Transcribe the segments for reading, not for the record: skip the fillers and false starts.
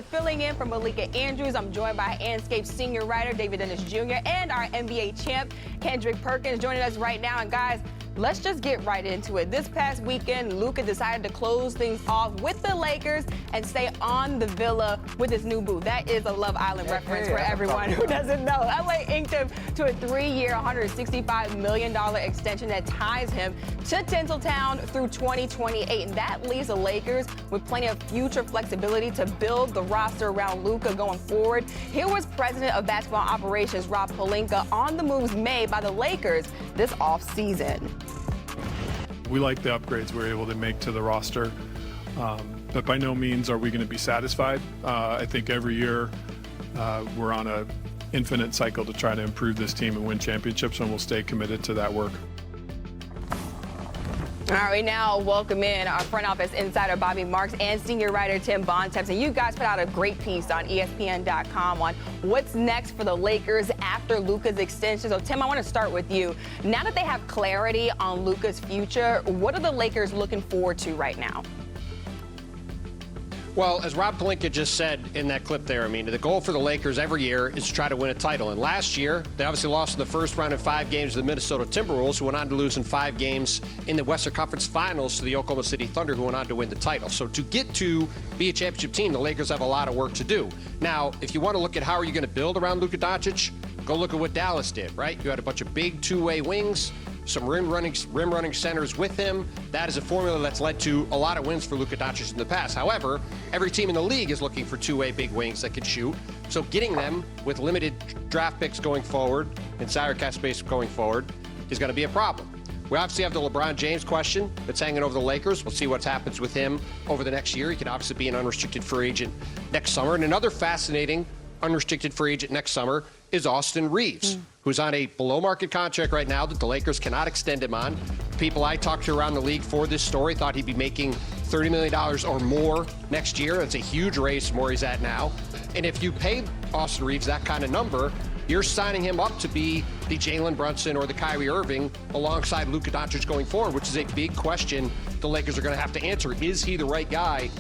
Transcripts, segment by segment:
Filling in for Malika Andrews, I'm joined by Anscape senior writer David Dennis Jr. and our NBA champ Kendrick Perkins joining us right now. And guys, let's just get right into it. This past weekend, Luka decided to close things off with the Lakers and stay on the villa with his new boo. That is a Love Island reference for everyone who doesn't know. LA inked him to a 3-year, $165 million extension that ties him to Tinseltown through 2028. And that leaves the Lakers with plenty of future flexibility to build the roster around Luka going forward. Here was President of Basketball Operations Rob Pelinka on the moves made by the Lakers this offseason. We like the upgrades we're able to make to the roster, but by no means are we going to be satisfied. I think every year we're on an infinite cycle to try to improve this team and win championships, and we'll stay committed to that work. All right, now welcome in our front office insider Bobby Marks and senior writer Tim Bontemps. And you guys put out a great piece on espn.com on what's next for the Lakers after Luka's extension. So Tim, I want to start with you. Now that they have clarity on Luka's future, what are the Lakers looking forward to right now? Well, as Rob Pelinka just said in that clip there, I mean, the goal for the Lakers every year is to try to win a title. And last year, they obviously lost in the first round in 5 games to the Minnesota Timberwolves, who went on to lose in 5 games in the Western Conference Finals to the Oklahoma City Thunder, who went on to win the title. So to get to be a championship team, the Lakers have a lot of work to do. Now, if you want to look at how are you going to build around Luka Doncic, go look at what Dallas did, right? You had a bunch of big two-way wings, some rim-running centers with him. That is a formula that's led to a lot of wins for Luka Doncic in the past. However, every team in the league is looking for two-way big wings that can shoot. So getting them with limited draft picks going forward and salary cap space going forward is going to be a problem. We obviously have the LeBron James question that's hanging over the Lakers. We'll see what happens with him over the next year. He could obviously be an unrestricted free agent next summer. And another fascinating unrestricted free agent next summer is Austin Reeves, who's on a below-market contract right now that the Lakers cannot extend him on. People I talked to around the league for this story thought he'd be making $30 million or more next year. That's a huge raise from where he's at now. And if you pay Austin Reeves that kind of number, you're signing him up to be the Jalen Brunson or the Kyrie Irving alongside Luka Doncic going forward, which is a big question the Lakers are going to have to answer. Is he the right guy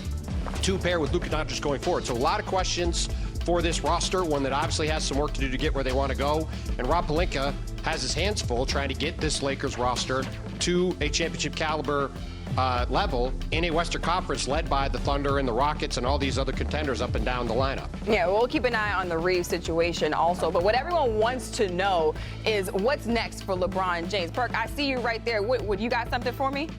to pair with Luka Doncic going forward? So a lot of questions for this roster, one that obviously has some work to do to get where they want to go. And Rob Pelinka has his hands full trying to get this Lakers roster to a championship caliber level in a Western Conference led by the Thunder and the Rockets and all these other contenders up and down the lineup. Yeah, we'll keep an eye on the Reeves situation also. But what everyone wants to know is what's next for LeBron James. Perk, I see you right there. Would you got something for me?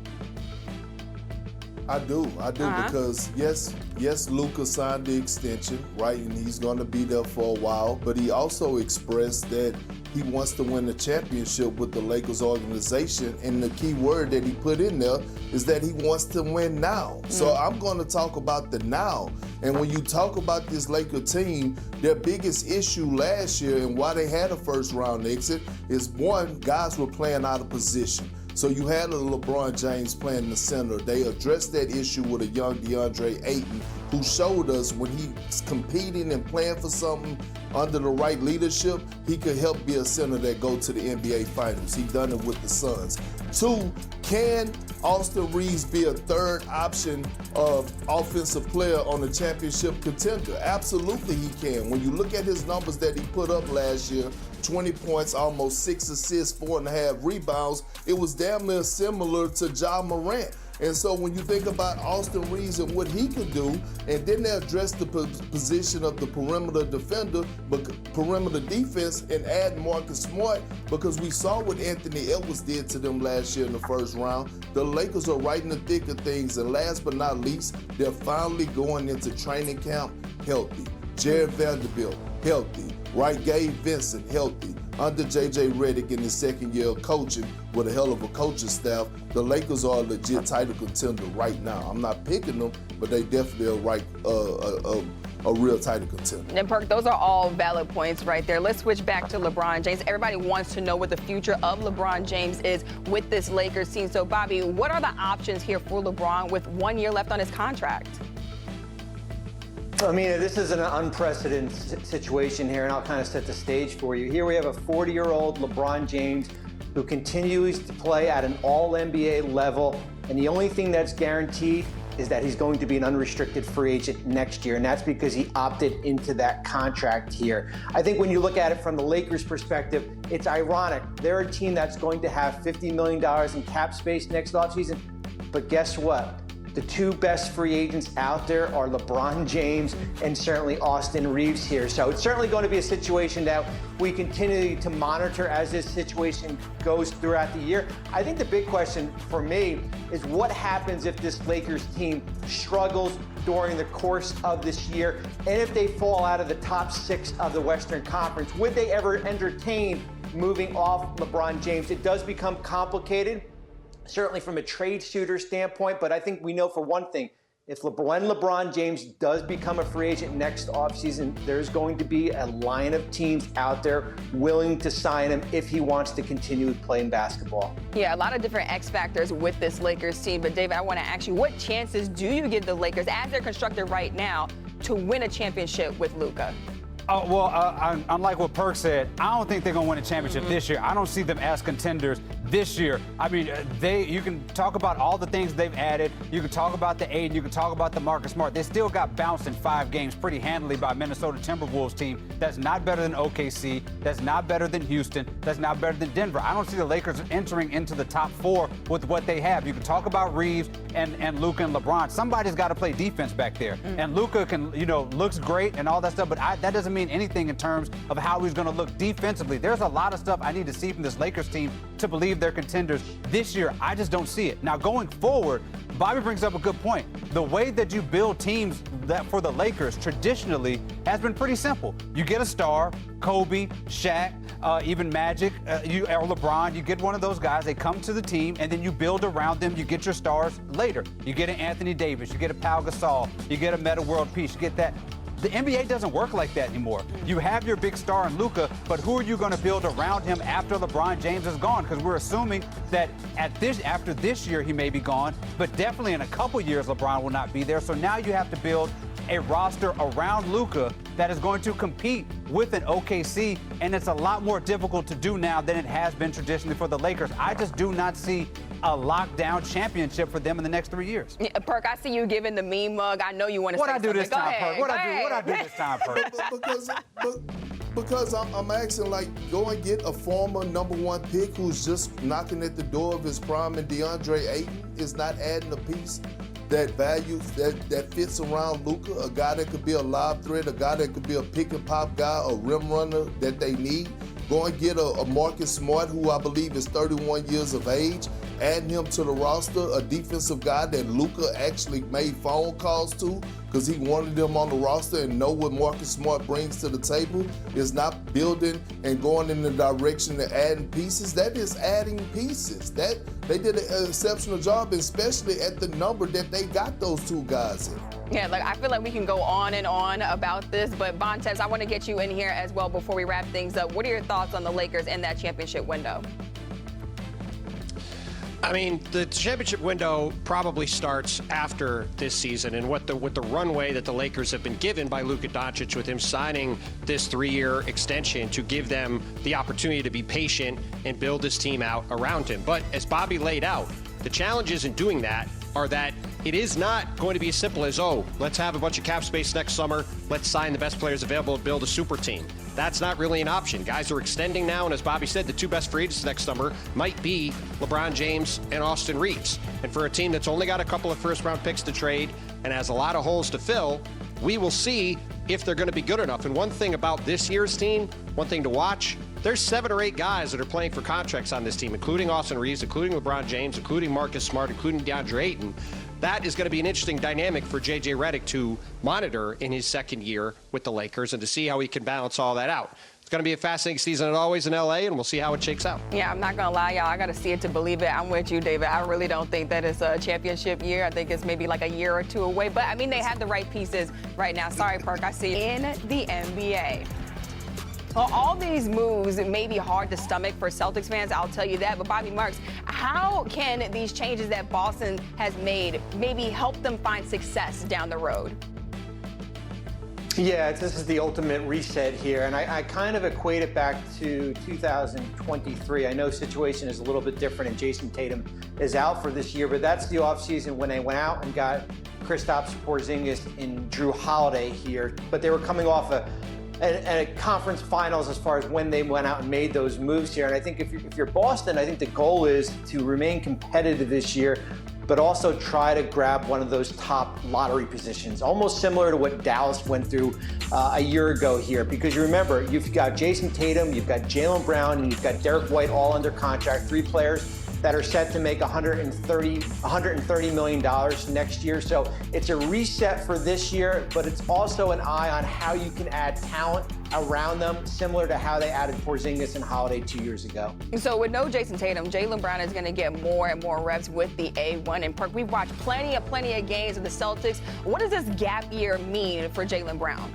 I do, because yes, Luka signed the extension, right, and he's going to be there for a while, but he also expressed that he wants to win the championship with the Lakers organization, and the key word that he put in there is that he wants to win now. So I'm going to talk about the now, and when you talk about this Laker team, their biggest issue last year and why they had a first-round exit is, one, guys were playing out of position. So you had a LeBron James playing in the center. They addressed that issue with a young DeAndre Ayton, who showed us when he's competing and playing for something under the right leadership, he could help be a center that go to the NBA Finals. He done it with the Suns. 2, can Austin Reeves be a third option of offensive player on a championship contender? Absolutely he can. When you look at his numbers that he put up last year, 20 points, almost 6 assists, 4.5 rebounds, it was damn near similar to Ja Morant. And so when you think about Austin Reeves and what he could do, and then they address the position of the perimeter defender, but perimeter defense, and add Marcus Smart, because we saw what Anthony Edwards did to them last year in the first round. The Lakers are right in the thick of things, and last but not least, they're finally going into training camp healthy. Jared Vanderbilt, healthy. Right, Gabe Vincent, healthy. Under J.J. Redick in his second year of coaching with a hell of a coaching staff, the Lakers are a legit title contender right now. I'm not picking them, but they definitely are a real title contender. And Perk, those are all valid points right there. Let's switch back to LeBron James. Everybody wants to know what the future of LeBron James is with this Lakers team. So, Bobby, what are the options here for LeBron with 1 year left on his contract? I mean, this is an unprecedented situation here, and I'll kind of set the stage for you. Here we have a 40-year-old LeBron James who continues to play at an all-NBA level, and the only thing that's guaranteed is that he's going to be an unrestricted free agent next year, and that's because he opted into that contract here. I think when you look at it from the Lakers' perspective, it's ironic. They're a team that's going to have $50 million in cap space next offseason, but guess what? The two best free agents out there are LeBron James and certainly Austin Reeves here. So it's certainly going to be a situation that we continue to monitor as this situation goes throughout the year. I think the big question for me is what happens if this Lakers team struggles during the course of this year, and if they fall out of the top 6 of the Western Conference. Would they ever entertain moving off LeBron James? It does become complicated, certainly from a trade shooter standpoint, but I think we know for one thing, when LeBron James does become a free agent next offseason, there's going to be a line of teams out there willing to sign him if he wants to continue playing basketball. Yeah, a lot of different X factors with this Lakers team, but David, I want to ask you, what chances do you give the Lakers, as they're constructed right now, to win a championship with Luka? Unlike what Perk said, I don't think they're going to win a championship this year. I don't see them as contenders this year. I mean, you can talk about all the things they've added. You can talk about the Aiden. You can talk about the Marcus Smart. They still got bounced in 5 games pretty handily by Minnesota Timberwolves team. That's not better than OKC. That's not better than Houston. That's not better than Denver. I don't see the Lakers entering into the top 4 with what they have. You can talk about Reeves and Luka and LeBron. Somebody's got to play defense back there. And Luka can, looks great and all that stuff, but that doesn't mean anything in terms of how he's going to look defensively. There's a lot of stuff I need to see from this Lakers team to believe they're contenders this year. I just don't see it. Now, going forward, Bobby brings up a good point. The way that you build teams that for the Lakers traditionally has been pretty simple. You get a star, Kobe, Shaq, even Magic, or LeBron. You get one of those guys, they come to the team, and then you build around them. You get your stars later. You get an Anthony Davis, you get a Pau Gasol, you get a Metta World Peace, you get that. The NBA doesn't work like that anymore. You have your big star in Luka, but who are you going to build around him after LeBron James is gone? Because we're assuming that after this year he may be gone, but definitely in a couple years LeBron will not be there. So now you have to build a roster around Luka that is going to compete with an OKC, and it's a lot more difficult to do now than it has been traditionally for the Lakers. I just do not see a lockdown championship for them in the next 3 years. Yeah, Perk, I see you giving the meme mug. I know you want to say something. What I do this time, Perk? What I do this time, Perk? Because I'm asking, go and get a former #1 pick who's just knocking at the door of his prime, and DeAndre Ayton is not adding a piece that values that fits around Luka, a guy that could be a lob threat, a guy that could be a pick and pop guy, a rim runner that they need. Go and get a Marcus Smart, who I believe is 31 years of age, adding him to the roster, a defensive guy that Luka actually made phone calls to because he wanted him on the roster and know what Marcus Smart brings to the table. Is not building and going in the direction of adding pieces. That is adding pieces. That they did an exceptional job, especially at the number that they got those 2 guys in. Yeah, I feel like we can go on and on about this, but Bontemps, I want to get you in here as well before we wrap things up. What are your thoughts on the Lakers and that championship window? I mean, the championship window probably starts after this season, and with the runway that the Lakers have been given by Luka Doncic with him signing this 3-year extension to give them the opportunity to be patient and build this team out around him. But as Bobby laid out, the challenges in doing that are that it is not going to be as simple as, let's have a bunch of cap space next summer, let's sign the best players available and build a super team. That's not really an option. Guys are extending now, and as Bobby said, the 2 best free agents next summer might be LeBron James and Austin Reeves. And for a team that's only got a couple of first-round picks to trade and has a lot of holes to fill, we will see if they're going to be good enough. And one thing about this year's team, one thing to watch, there's 7 or 8 guys that are playing for contracts on this team, including Austin Reeves, including LeBron James, including Marcus Smart, including DeAndre Ayton. That is going to be an interesting dynamic for J.J. Redick to monitor in his second year with the Lakers and to see how he can balance all that out. It's going to be a fascinating season as always in L.A., and we'll see how it shakes out. Yeah, I'm not going to lie, y'all. I got to see it to believe it. I'm with you, David. I really don't think that it's a championship year. I think it's maybe like a year or 2 away. But, I mean, they have the right pieces right now. Sorry, Perk. I see you. In the NBA. Well, all these moves may be hard to stomach for Celtics fans, I'll tell you that. But Bobby Marks, how can these changes that Boston has made maybe help them find success down the road? Yeah, this is the ultimate reset here, and I kind of equate it back to 2023. I know situation is a little bit different, and Jason Tatum is out for this year, but that's the offseason when they went out and got Kristaps Porzingis and Drew Holiday here. But they were coming off a conference finals as far as when they went out and made those moves here. And I think if you're Boston, I think the goal is to remain competitive this year, but also try to grab one of those top lottery positions, almost similar to what Dallas went through a year ago here. Because you remember, you've got Jason Tatum, you've got Jaylen Brown, and you've got Derek White all under contract, 3 players that are set to make $130 million next year. So it's a reset for this year, but it's also an eye on how you can add talent around them, similar to how they added Porzingis and Holiday 2 years ago. So with no Jason Tatum, Jaylen Brown is going to get more and more reps with the A1. And Perk, we've watched plenty of games of the Celtics. What does this gap year mean for Jaylen Brown?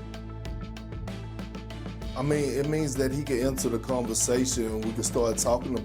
I mean, it means that he can enter the conversation and we can start talking about